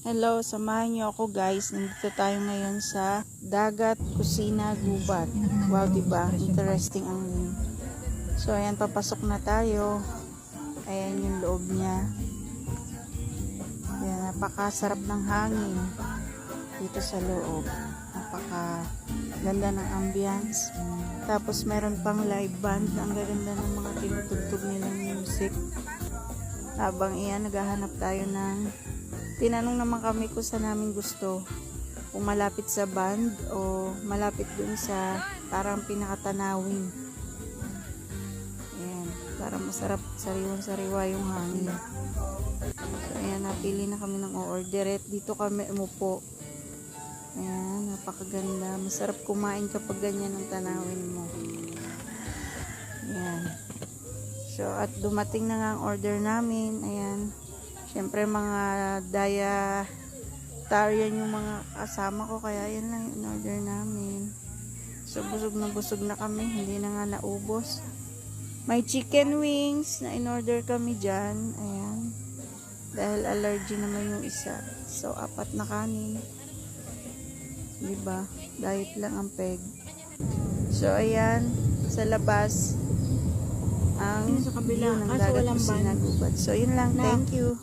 Hello, samahan niyo ako guys. Nandito tayo ngayon sa Dagat Kusina Gubat. Wow, diba? Interesting ang name. So, ayan, papasok na tayo. Ayan yung loob niya. Ayan, napakasarap ng hangin dito sa loob. Napakaganda ng ambience. Tapos, meron pang live band. Ang gaganda ng mga tinutugtog nilang music. Habang iyan, naghahanap tayo ng tinanong naman kami kung saan namin gusto, kung malapit sa band o malapit dun sa parang pinakatanawin. Ayan, para masarap, sariwang-sariwa yung hangin. So ayan, napili na kami ng o-order. Dito kami umupo. Ayan, napakaganda. Masarap kumain kapag ganyan ang tanawin mo. Ayan. So at dumating na nga ang order namin. Ayan. Siyempre mga dietarian yung mga kasama ko, kaya yan lang yung order namin. So busog na kami, hindi na nga naubos. May chicken wings na in-order kami dyan. Ayan. Dahil allergy naman yung isa. So 4 na kanin. Diba? Diet lang ang peg. So ayan, sa labas ang sa kabila, view ng kaso Dagat walang Kusina ban. Gubat. So yun lang, thank you.